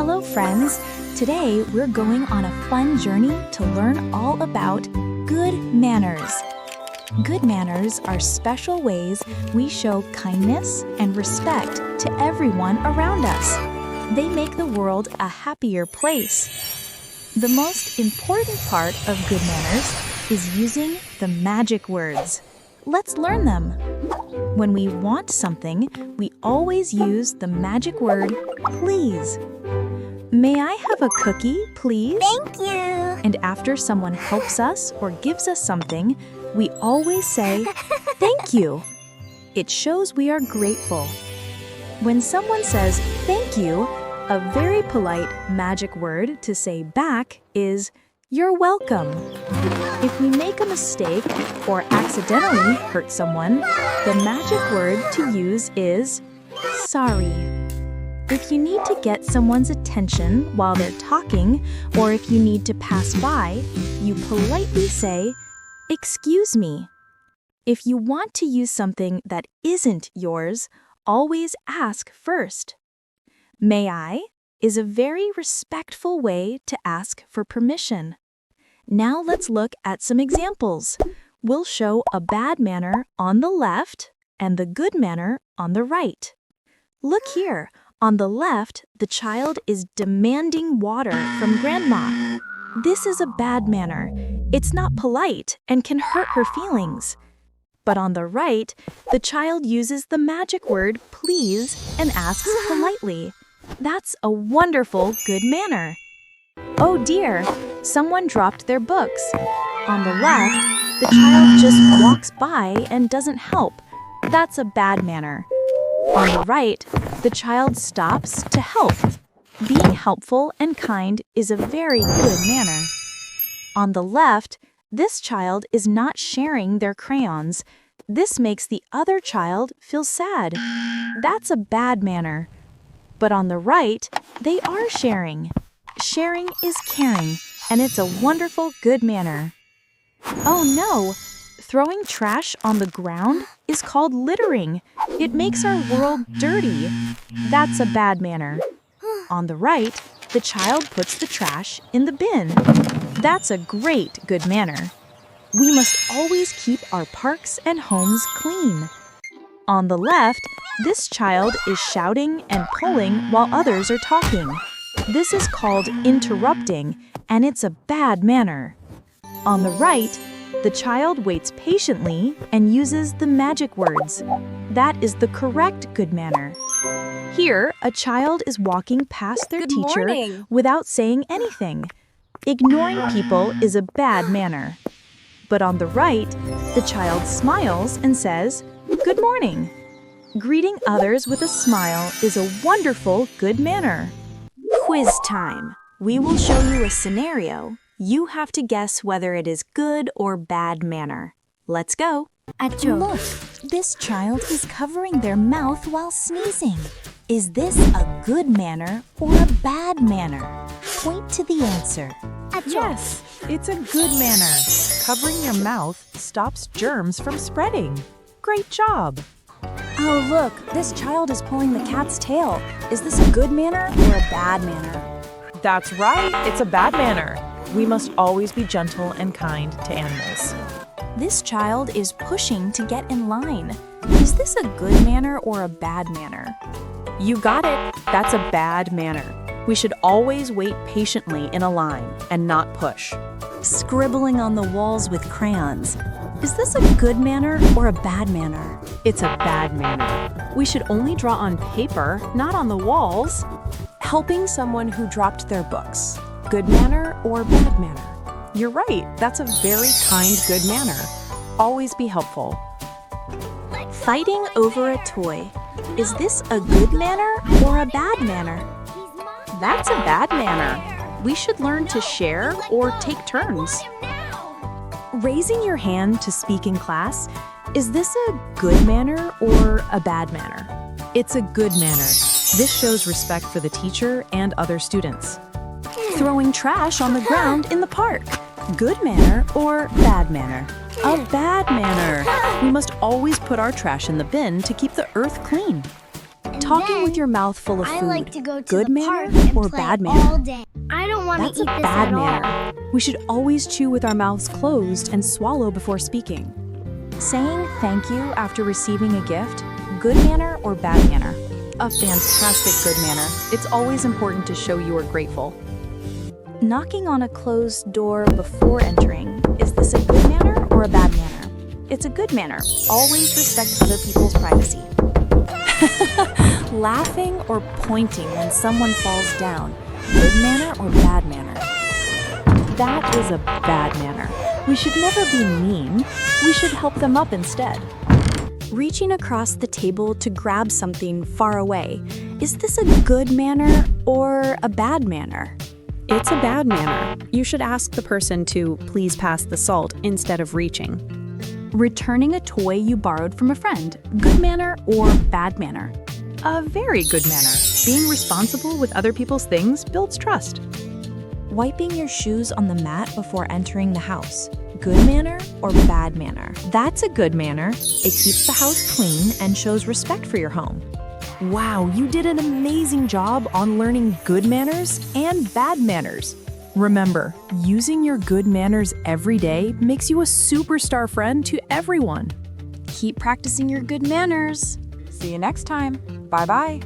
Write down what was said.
Hello, friends. Today, we're going on a fun journey to learn all about good manners. Good manners are special ways we show kindness and respect to everyone around us. They make the world a happier place. The most important part of good manners is using the magic words. Let's learn them. When we want something, we always use the magic word, please. May I have a cookie, please? Thank you. And after someone helps us or gives us something, we always say, thank you. It shows we are grateful. When someone says thank you, a very polite magic word to say back is, you're welcome. If we make a mistake or accidentally hurt someone, the magic word to use is sorry. If you need to get someone's attention while they're talking, or if you need to pass by, you politely say, excuse me. If you want to use something that isn't yours, always ask first. May I is a very respectful way to ask for permission. Now let's look at some examples. We'll show a bad manner on the left and the good manner on the right. Look here. On the left, the child is demanding water from grandma. This is a bad manner. It's not polite and can hurt her feelings. But on the right, the child uses the magic word please and asks politely. That's a wonderful good manner. Oh dear, someone dropped their books. On the left, the child just walks by and doesn't help. That's a bad manner. On the right, the child stops to help. Being helpful and kind is a very good manner. On the left, this child is not sharing their crayons. This makes the other child feel sad. That's a bad manner. But on the right, they are sharing. Sharing is caring, and it's a wonderful good manner. Oh no! Throwing trash on the ground is called littering. It makes our world dirty. That's a bad manner. On the right, the child puts the trash in the bin. That's a great good manner. We must always keep our parks and homes clean. On the left, this child is shouting and pulling while others are talking. This is called interrupting, and it's a bad manner. On the right, the child waits patiently and uses the magic words. That is the correct good manner. Here, a child is walking past their teacher without saying anything. Ignoring people is a bad manner. But on the right, the child smiles and says, good morning. Greeting others with a smile is a wonderful good manner. Quiz time. We will show you a scenario. You have to guess whether it is good or bad manner. Let's go. Look, this child is covering their mouth while sneezing. Is this a good manner or a bad manner? Point to the answer. Yes, it's a good manner. Covering your mouth stops germs from spreading. Great job. Oh, look, this child is pulling the cat's tail. Is this a good manner or a bad manner? That's right, it's a bad manner. We must always be gentle and kind to animals. This child is pushing to get in line. Is this a good manner or a bad manner? You got it. That's a bad manner. We should always wait patiently in a line and not push. Scribbling on the walls with crayons. Is this a good manner or a bad manner? It's a bad manner. We should only draw on paper, not on the walls. Helping someone who dropped their books. Good manner or bad manner? You're right. That's a very kind good manner. Always be helpful. Fighting over a toy. Is this a good manner or a bad manner? That's a bad manner. We should learn to share or take turns. Raising your hand to speak in class. Is this a good manner or a bad manner? It's a good manner. This shows respect for the teacher and other students. Throwing trash on the ground in the park. Good manner or bad manner? A bad manner. We must always put our trash in the bin to keep the earth clean. Talking with then your mouth full of I food. like to go to Good the manner park and or play bad all manner? day. I don't want to That's eat a this bad at all. manner. We should always chew with our mouths closed and swallow before speaking. Saying thank you after receiving a gift, good manner or bad manner? A fantastic good manner. It's always important to show you are grateful. Knocking on a closed door before entering, is this a good manner or a bad manner? It's a good manner. Always respect other people's privacy. Laughing or pointing when someone falls down, good manner or bad manner? That is a bad manner. We should never be mean. We should help them up instead. Reaching across the table to grab something far away, is this a good manner or a bad manner? It's a bad manner. You should ask the person to please pass the salt instead of reaching. Returning a toy you borrowed from a friend, good manner or bad manner? A very good manner. Being responsible with other people's things builds trust. Wiping your shoes on the mat before entering the house, good manner or bad manner? That's a good manner. It keeps the house clean and shows respect for your home. Wow, you did an amazing job on learning good manners and bad manners. Remember, using your good manners every day makes you a superstar friend to everyone. Keep practicing your good manners. See you next time. Bye-bye.